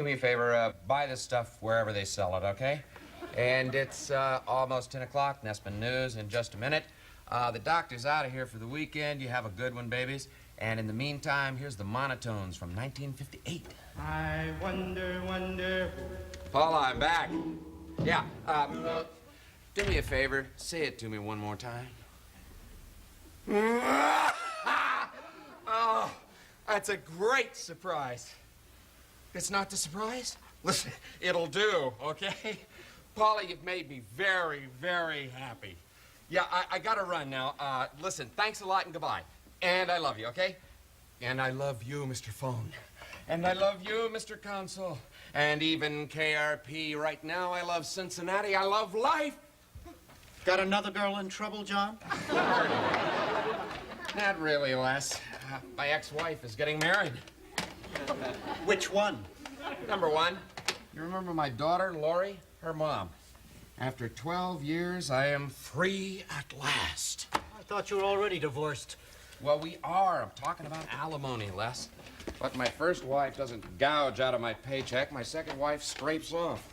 me a favor, buy this stuff wherever they sell it, okay? And it's almost 10 o'clock, Nessman News in just a minute. The doctor's out of here for the weekend. You have a good one, babies. And in the meantime, here's the monotones from 1958. I wonder. Paula, I'm back. Yeah, do me a favor. Say it to me one more time. Oh, that's a great surprise. It's not the surprise? Listen, it'll do, okay? Paula, you've made me very, very happy. Yeah, I gotta run now. Listen, thanks a lot and goodbye. And I love you, okay? And I love you, Mr. Phone. And I love you, Mr. Console. And even KRP. Right now, I love Cincinnati. I love life. Got another girl in trouble, John? Not really, Les. My ex-wife is getting married. Which one? Number one. You remember my daughter, Lori? Her mom. After 12 years, I am free at last. I thought you were already divorced. Well, we are. I'm talking about alimony, Les. But my first wife doesn't gouge out of my paycheck. My second wife scrapes off.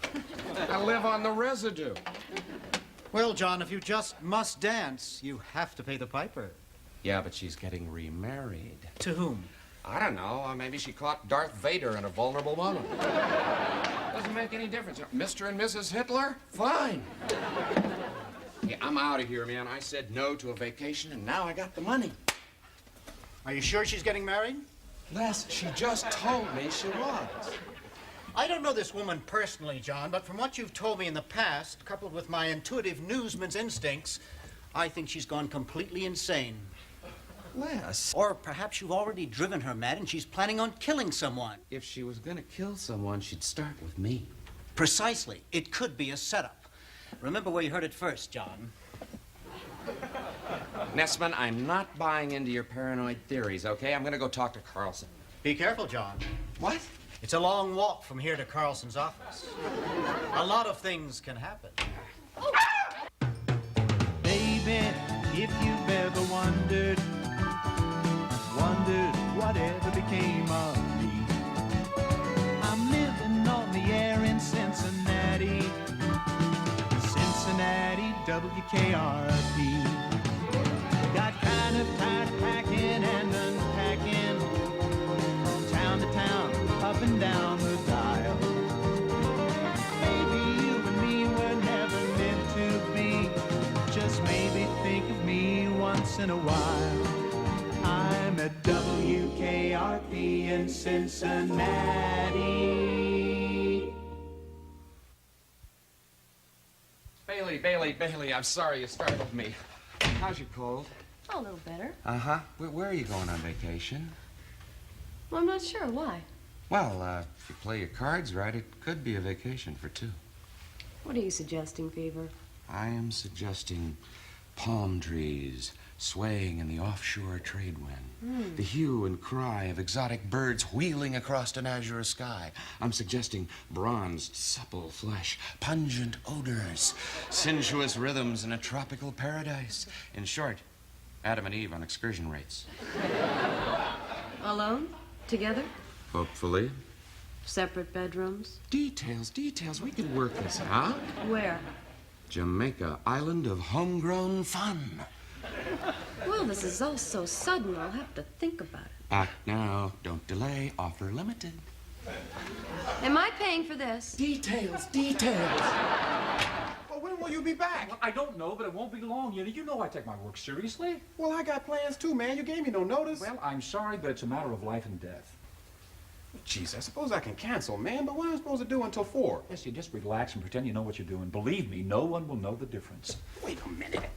I live on the residue. Well, John, if you just must dance, you have to pay the piper. Yeah, but she's getting remarried. To whom? I don't know. Maybe she caught Darth Vader in a vulnerable moment. Doesn't make any difference. Mr. and Mrs. Hitler? Fine. Yeah, I'm out of here, man. I said no to a vacation, and now I got the money. Are you sure she's getting married? Les, she just told me she was. I don't know this woman personally, John, but from what you've told me in the past, coupled with my intuitive newsman's instincts, I think she's gone completely insane. Les. Or perhaps you've already driven her mad and she's planning on killing someone. If she was gonna kill someone, she'd start with me. Precisely. It could be a setup. Remember where you heard it first, John. Nessman, I'm not buying into your paranoid theories, okay? I'm gonna go talk to Carlson. Be careful, John. What? It's a long walk from here to Carlson's office. A lot of things can happen. Baby, if you've ever wondered whatever became of me. I'm living on the air in Cincinnati, WKRP. Got kind of tired of packing and unpacking, town to town, up and down the dial. Maybe you and me were never meant to be. Just maybe think of me once in a while. I'm at WKRP in Cincinnati. Bailey, I'm sorry you startled me. How's your cold? Oh, a little better. Uh-huh. Where are you going on vacation? Well, I'm not sure. Why? Well, if you play your cards right, it could be a vacation for two. What are you suggesting, Fever? I am suggesting palm trees swaying in the offshore trade wind. The hue and cry of exotic birds wheeling across an azure sky. I'm suggesting bronzed, supple flesh, pungent odors, sensuous rhythms in a tropical paradise. In short, Adam and Eve on excursion rates. Alone? Together? Hopefully. Separate bedrooms? Details. We could work this out. Where? Jamaica, island of homegrown fun. Well, this is all so sudden. I'll have to think about it. Act now. Don't delay. Offer limited. Am I paying for this? Details. Well, when will you be back? Well, I don't know, but it won't be long. You know I take my work seriously. Well, I got plans too, man. You gave me no notice. Well, I'm sorry, but it's a matter of life and death. Jeez, I suppose I can cancel, man, but what am I supposed to do until 4? Yes, you just relax and pretend you know what you're doing. Believe me, no one will know the difference. Wait a minute.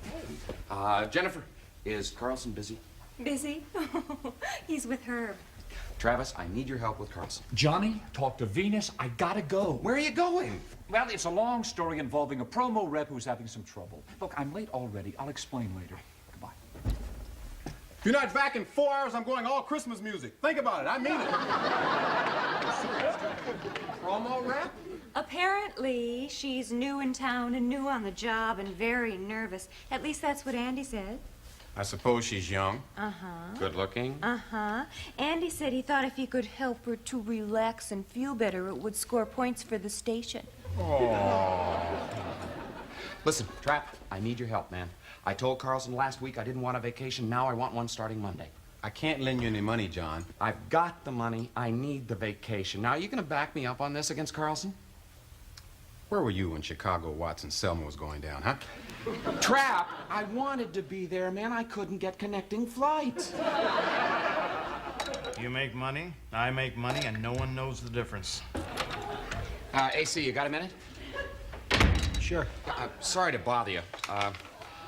Jennifer, is Carlson busy? Busy? He's with Herb. Travis, I need your help with Carlson. Johnny, talk to Venus. I gotta go. Where are you going? Well, it's a long story involving a promo rep who's having some trouble. Look, I'm late already. I'll explain later. Goodbye. If you're not back in 4 hours, I'm going all Christmas music. Think about it. I mean it. Promo rep? Apparently, she's new in town and new on the job and very nervous. At least that's what Andy said. I suppose she's young. Good looking. Andy said he thought if he could help her to relax and feel better, it would score points for the station. Listen, Trap, I need your help, man. I told Carlson last week I didn't want a vacation. Now I want one starting Monday. I can't lend you any money, John. I've got the money. I need the vacation. Now, are you going to back me up on this against Carlson? Where were you when Chicago, Watson, Selma was going down, huh? Trap, I wanted to be there, man. I couldn't get connecting flights. You make money, I make money, and no one knows the difference. AC, you got a minute? Sure. Sorry to bother you.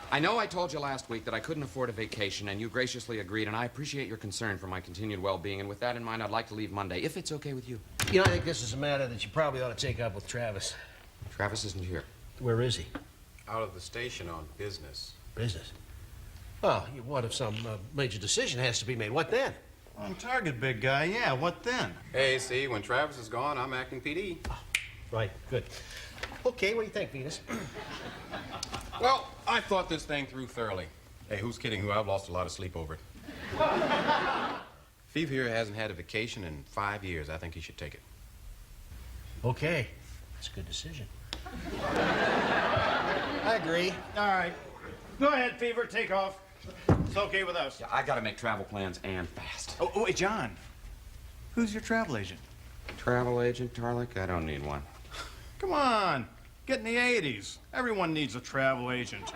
I know I told you last week that I couldn't afford a vacation, and you graciously agreed, and I appreciate your concern for my continued well-being, and with that in mind, I'd like to leave Monday, if it's okay with you. You know, I think this is a matter that you probably ought to take up with Travis. Travis isn't here. Where is he? Out of the station on business. Business. Well, what if some major decision has to be made? What then? On target, big guy. Yeah, what then? Hey, see, when Travis is gone, I'm acting PD. Right, good. Okay, what do you think, Venus? Well, I thought this thing through thoroughly. Hey, who's kidding who? I've lost a lot of sleep over it. Phoebe here hasn't had a vacation in 5 years. I think he should take it. Okay, that's a good decision. I agree. All right. Go ahead, Fever, take off. It's okay with us. Yeah, I gotta make travel plans and fast. Oh, wait, John. Who's your travel agent? Travel agent, Tarlick? I don't need one. Come on. Get in the 80s. Everyone needs a travel agent.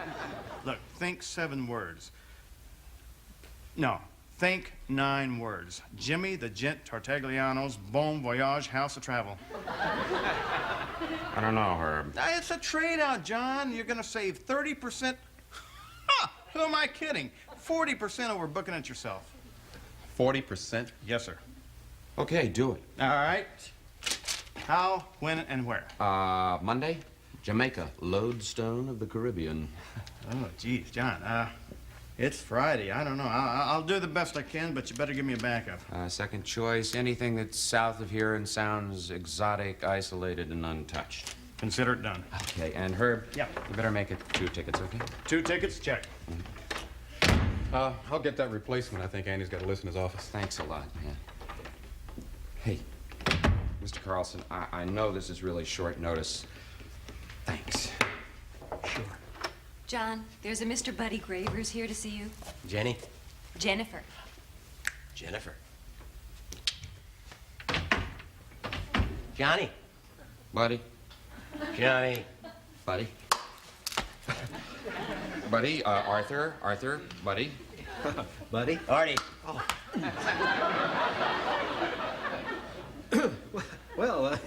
Look, think 7 words. No, think 9 words. Jimmy the Gent Tartagliano's Bon Voyage House of Travel. I don't know, Herb. It's a trade-out, John. You're gonna save 30%. Ha! Who am I kidding? 40% over booking it yourself. 40%? Yes, sir. Okay, do it. All right. How, when, and where? Monday, Jamaica, lodestone of the Caribbean. Oh, geez, John. It's Friday. I don't know. I'll do the best I can, but you better give me a backup. Second choice, anything that's south of here and sounds exotic, isolated, and untouched. Consider it done. Okay, and Herb, Yeah. you better make it 2 tickets, okay? 2 tickets, check. I'll get that replacement. I think Andy's got a list in his office. Thanks a lot, man. Hey, Mr. Carlson, I know this is really short notice. Thanks. Sure. John, there's a Mr. Buddy Gravers here to see you. Jenny? Jennifer. Jennifer. Johnny? Buddy, Johnny. buddy. Buddy, Arthur, buddy. Buddy? Artie. Well,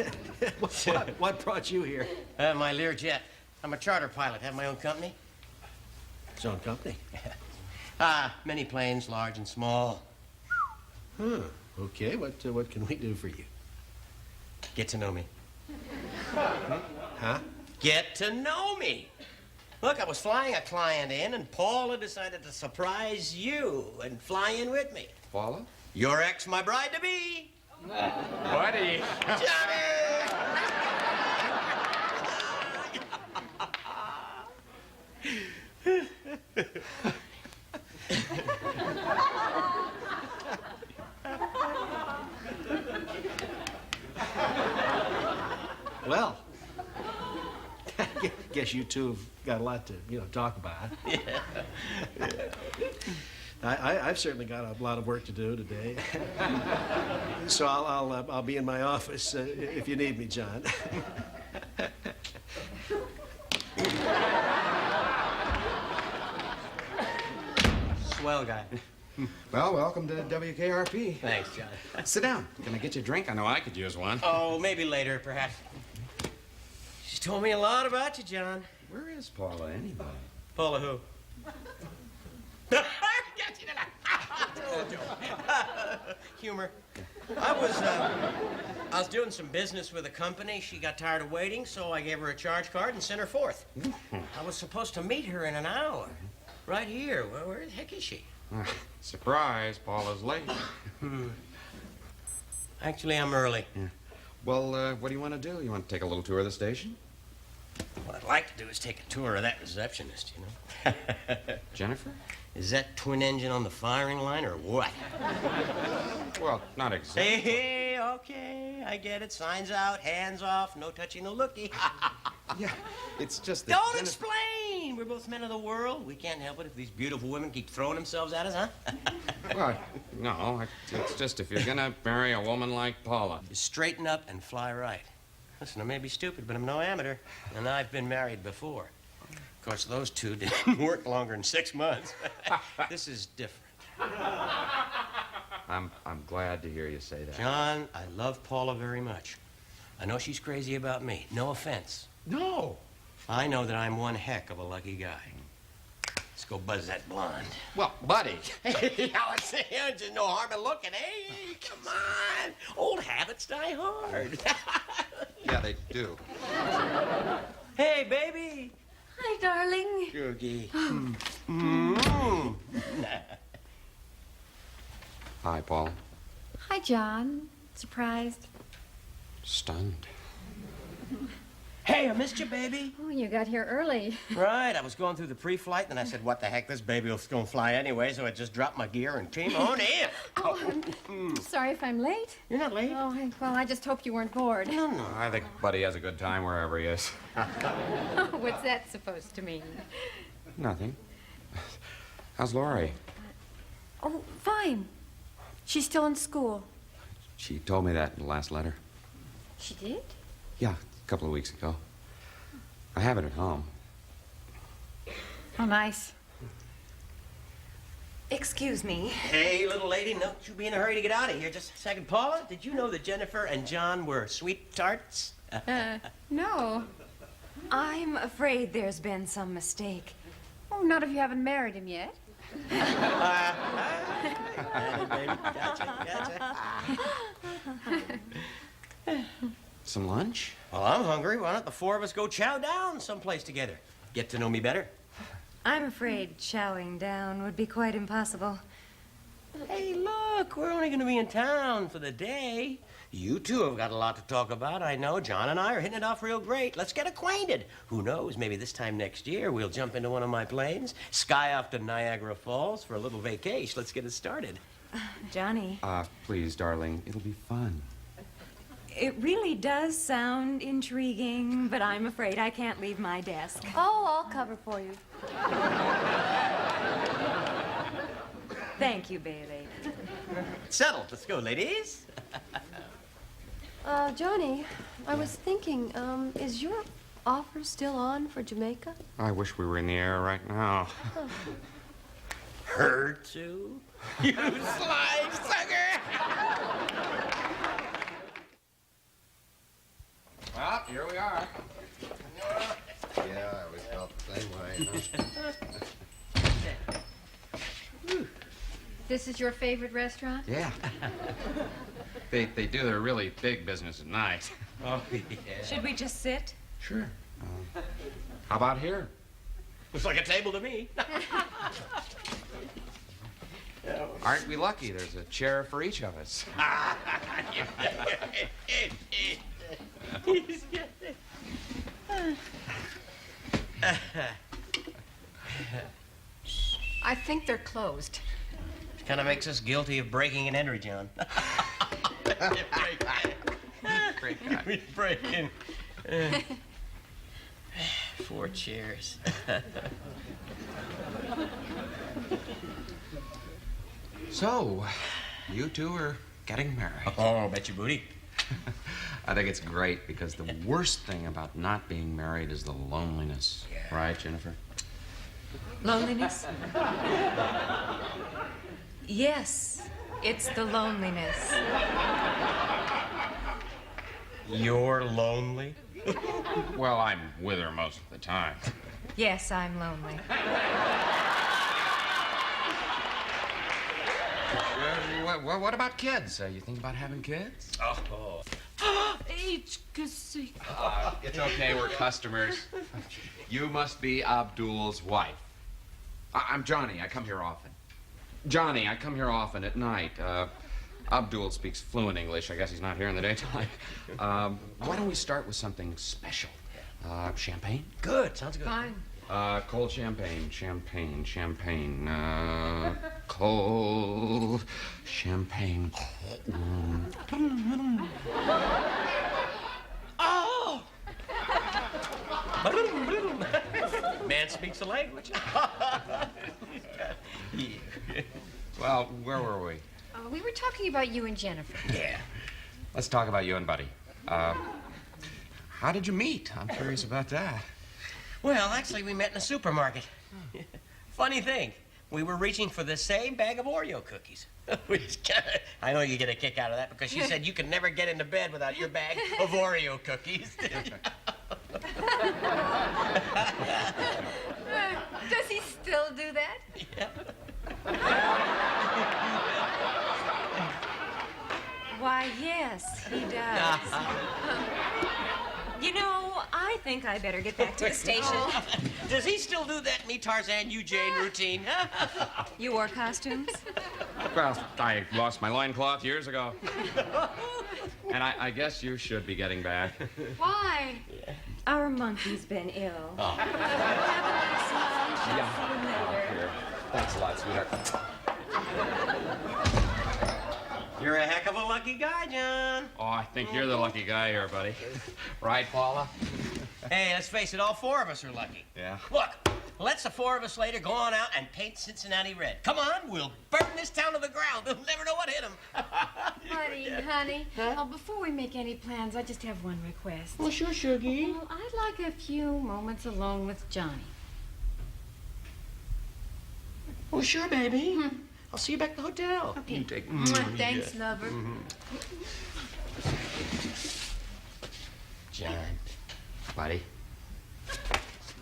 what brought you here? My Learjet. I'm a charter pilot. Have my own company. His own company. Many planes, large and small. Huh. Okay, what can we do for you? Get to know me. Huh? Get to know me. Look, I was flying a client in, and Paula decided to surprise you and fly in with me. Paula? Your ex, my bride-to-be. Buddy. Johnny! Well, guess you two have got a lot to, talk about. Yeah. I've certainly got a lot of work to do today. So I'll be in my office if you need me, John. Swell guy. Well, welcome to WKRP. Thanks, John. Sit down. Can I get you a drink? I know I could use one. Oh, maybe later, perhaps. She's told me a lot about you, John. Where is Paula, anybody? Paula who? Humor. I was doing some business with a company. She got tired of waiting, so I gave her a charge card and sent her forth. I was supposed to meet her in an hour. Right here. Where the heck is she? Surprise, Paula's late. Actually, I'm early. Yeah. Well, what do you want to do? You want to take a little tour of the station? What? I'd like to do is take a tour of that receptionist, you know. Jennifer? Is that twin engine on the firing line or what? Well, not exactly. Hey, okay, I get it. Signs out, hands off, no touchy, no looky. Yeah, it's just that Don't explain! We're both men of the world. We can't help it if these beautiful women keep throwing themselves at us, huh? Well, no, it's just if you're gonna marry a woman like Paula. You straighten up and fly right. Listen, I may be stupid, but I'm no amateur, and I've been married before. Of course, those two didn't work longer than 6 months. This is different. I'm glad to hear you say that. John, I love Paula very much. I know she's crazy about me. No offense. No. I know that I'm one heck of a lucky guy. Let's go buzz that blonde. Well, buddy. Hey, Alexander, there's no harm in looking. Hey, come on. Old habits die hard. Yeah, they do. Hey, baby. Hi, darling. Googie. Hi, Paul. Hi, John. Surprised? Stunned. Hey, I missed you, baby. Oh, you got here early. Right, I was going through the pre-flight, and I said, what the heck, this baby was going to fly anyway, so I just dropped my gear and came on in. Oh, I'm sorry if I'm late. You're not late. Oh, well, I just hope you weren't bored. No, no. I think Buddy has a good time wherever he is. What's that supposed to mean? Nothing. How's Laurie? Oh, fine. She's still in school. She told me that in the last letter. She did? Yeah, a couple of weeks ago. I have it at home. Oh, nice. Excuse me. Hey, little lady, don't you be in a hurry to get out of here. Just a second. Paula, did you know that Jennifer and John were sweethearts? No. I'm afraid there's been some mistake. Oh, not if you haven't married him yet. Baby, gotcha. Some lunch? Well, I'm hungry. Why don't the four of us go chow down someplace together? Get to know me better. I'm afraid chowing down would be quite impossible. Hey, look, we're only going to be in town for the day. You two have got a lot to talk about, I know. John and I are hitting it off real great. Let's get acquainted. Who knows, maybe this time next year we'll jump into one of my planes, sky off to Niagara Falls for a little vacation. Let's get it started. Johnny, Please, darling, it'll be fun. it really does sound intriguing, but I'm afraid I can't leave my desk. Oh, I'll cover for you. Thank you, Bailey. Settled. Let's go, ladies. Johnny, I was thinking, is your offer still on for Jamaica? I wish we were in the air right now. Her too? You sly sucker! Well, here we are. Yeah, I always felt the same way. This is your favorite restaurant? Yeah. They do their really big business at night. Oh, yeah. Should we just sit? Sure. How about here? Looks like a table to me. Aren't we lucky? There's a chair for each of us. I think they're closed. Kind of makes us guilty of breaking and entering, John. Great guy. We break in. 4 chairs. So, you two are getting married. Oh, bet your booty. I think it's great because the worst thing about not being married is the loneliness. Yeah. Right, Jennifer? Loneliness? Yes, it's the loneliness. You're lonely? Well, I'm with her most of the time. Yes, I'm lonely. What about kids? You think about having kids? Oh. It's okay, we're customers. You must be Abdul's wife. I'm Johnny. I come here often. Johnny, I come here often at night. Abdul speaks fluent English. I guess he's not here in the daytime. Why don't we start with something special? Champagne? Good, sounds good. Fine. Cold champagne. Cold champagne. Oh! Man speaks the language. Well, where were we? We were talking about you and Jennifer. Yeah. Let's talk about you and Buddy. How did you meet? I'm curious about that. Well, actually, we met in a supermarket. Funny thing, we were reaching for the same bag of Oreo cookies. I know you get a kick out of that because she said you could never get into bed without your bag of Oreo cookies. Does he still do that? Why, yes, he does. You know, I think I better get back to the station. Does he still do that me Tarzan, you Jane routine? You wore costumes? Well, I lost my loincloth years ago. And I guess you should be getting back. Why? Our monkey's been ill. Oh. Have a nice lunch. I'll Yeah. see you later. Here. Thanks a lot, sweetheart. You're a heck of a lucky guy, John. Oh, I think you're the lucky guy here, buddy. Right, Paula? Hey, let's face it, all four of us are lucky. Yeah. Look, let's the four of us later go on out and paint Cincinnati red. Come on, we'll burn this town to the ground. They'll never know what hit them. Honey. Before we make any plans, I just have one request. Well, sure, Shuggy. Well, I'd like a few moments alone with Johnny. Well, sure, baby. I'll see you back at the hotel. Okay. You take... Thanks, lover. John. Buddy?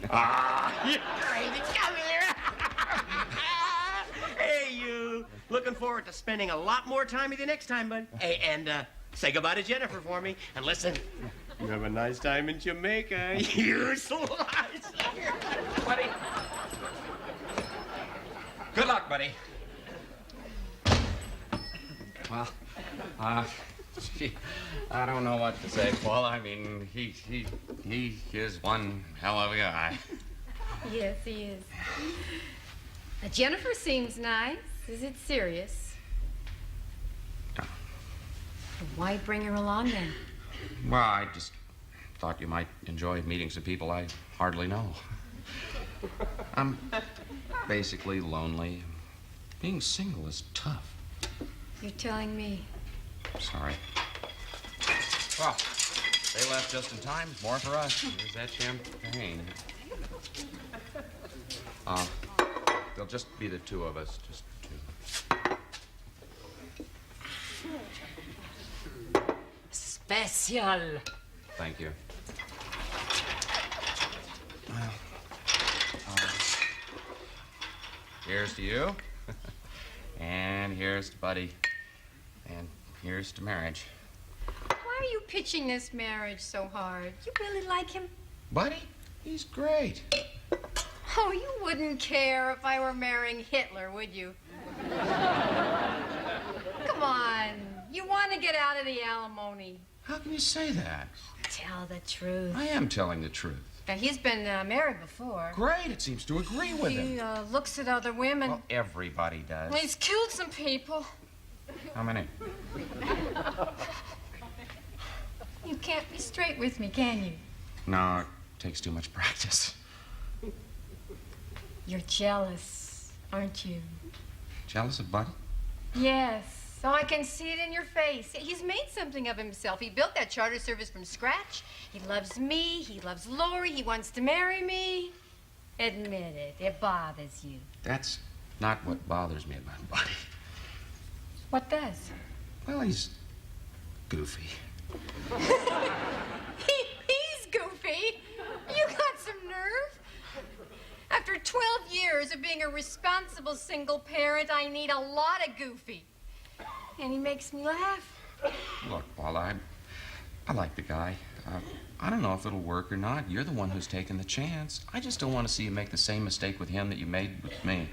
You crazy. Come here. Hey, you. Looking forward to spending a lot more time with you next time, bud. Hey, and say goodbye to Jennifer for me. And listen, you have a nice time in Jamaica. You slice. Buddy. Good luck, buddy. Well, gee, I don't know what to say, Paul. I mean, he is one hell of a guy. Yes, he is. Jennifer seems nice. Is it serious? No. Why bring her along then? Well, I just thought you might enjoy meeting some people I hardly know. I'm basically lonely. Being single is tough. You're telling me. Sorry. Well, they left just in time. More for us. Here's that champagne. There'll just be the two of us. Just two. Special. Thank you. Here's to you. And here's to Buddy. And here's to marriage. Why are you pitching this marriage so hard? You really like him? Buddy? He's great. Oh, you wouldn't care if I were marrying Hitler, would you? Come on. You want to get out of the alimony. How can you say that? Tell the truth. I am telling the truth. Now, he's been married before. Great. It seems to agree with him. He looks at other women. Well, everybody does. He's killed some people. How many? You can't be straight with me, can you? No, it takes too much practice. You're jealous, aren't you? Jealous of Buddy? Yes. So I can see it in your face. He's made something of himself. He built that charter service from scratch. He loves me. He loves Lori. He wants to marry me. Admit it. It bothers you. That's not what bothers me about Buddy. What does? Well, he's goofy. He's goofy. You got some nerve. After 12 years of being a responsible single parent, I need a lot of goofy. And he makes me laugh. Look, Paula, I like the guy. I don't know if it'll work or not. You're the one who's taking the chance. I just don't want to see you make the same mistake with him that you made with me.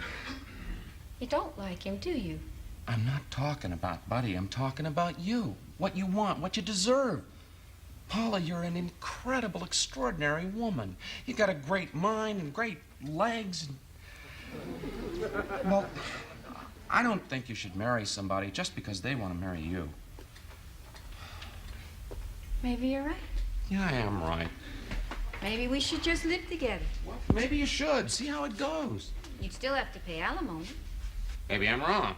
You don't like him, do you? I'm not talking about Buddy. I'm talking about you. What you want, what you deserve. Paula, you're an incredible, extraordinary woman. You got a great mind and great legs. Well, I don't think you should marry somebody just because they want to marry you. Maybe you're right. Yeah, I am right. Maybe we should just live together. Well, maybe you should. See how it goes. You'd still have to pay alimony. Maybe I'm wrong.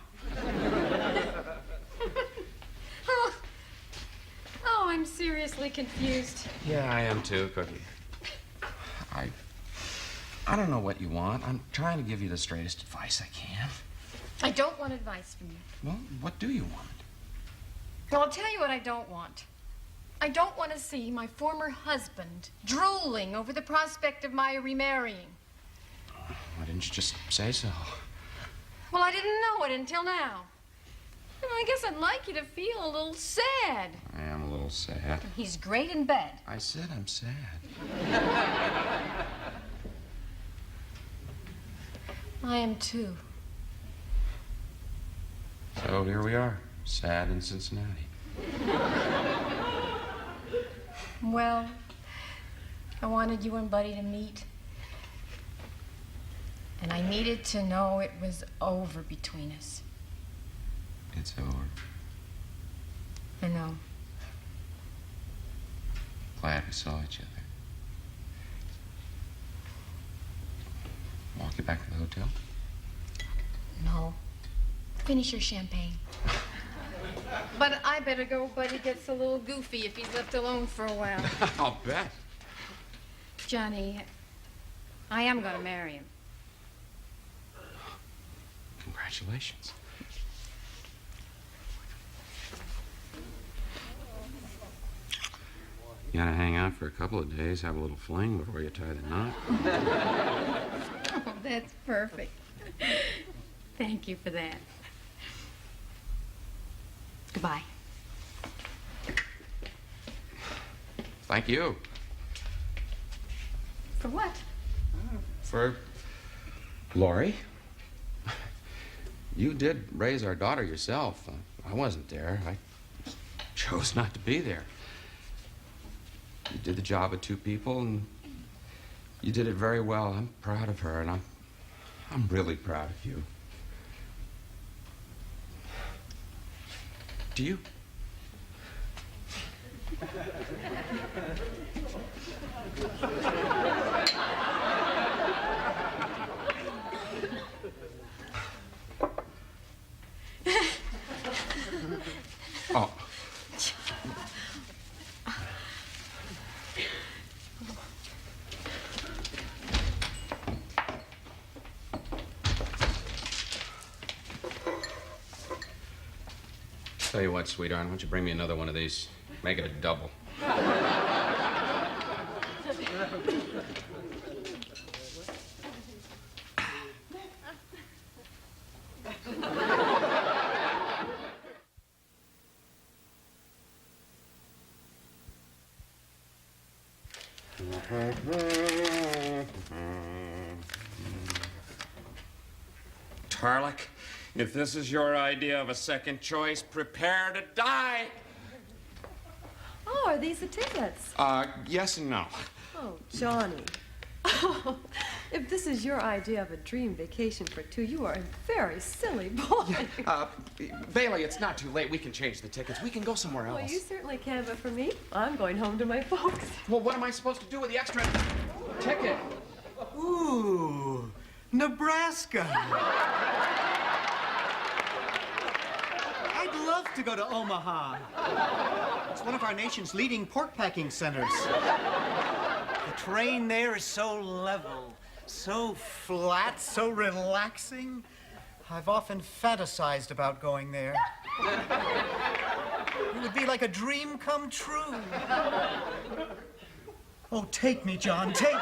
Oh, I'm seriously confused. Yeah, I am too, Cookie. I don't know what you want. I'm trying to give you the straightest advice I can. I don't want advice from you. Well, what do you want? Well, I'll tell you what I don't want. I don't want to see my former husband drooling over the prospect of my remarrying. Why didn't you just say so? Well, I didn't know it until now. And I guess I'd like you to feel a little sad. I am a little sad. He's great in bed. I said I'm sad. I am too. So here we are, sad in Cincinnati. Well, I wanted you and Buddy to meet. And I needed to know it was over between us. It's over. I know. Glad we saw each other. Walk you back to the hotel? No. Finish your champagne. But I better go. Buddy gets a little goofy if he's left alone for a while. I'll bet. Johnny, I am going to marry him. Congratulations. You gotta hang out for a couple of days, have a little fling before you tie the knot. Oh, that's perfect. Thank you for that. Goodbye. Thank you. For what? For Lori. You did raise our daughter yourself. I wasn't there. I chose not to be there. You did the job of two people, and you did it very well. I'm proud of her, and I'm really proud of you. Do you? Oh. Tell you what, sweetheart, why don't you bring me another one of these? Make it a double. Tarlick, if this is your idea of a second choice, prepare to die. Oh, are these the tickets? Yes and no. Oh, Johnny. Oh, if this is your idea of a dream vacation for two, you are a very silly boy. Bailey, it's not too late. We can change the tickets. We can go somewhere else. Well, you certainly can, but for me, I'm going home to my folks. Well, what am I supposed to do with the extra ticket? Ooh, Nebraska. I'd love to go to Omaha. It's one of our nation's leading pork packing centers. The terrain there is so level, so flat, so relaxing. I've often fantasized about going there. It would be like a dream come true. Oh, take me, John, take me.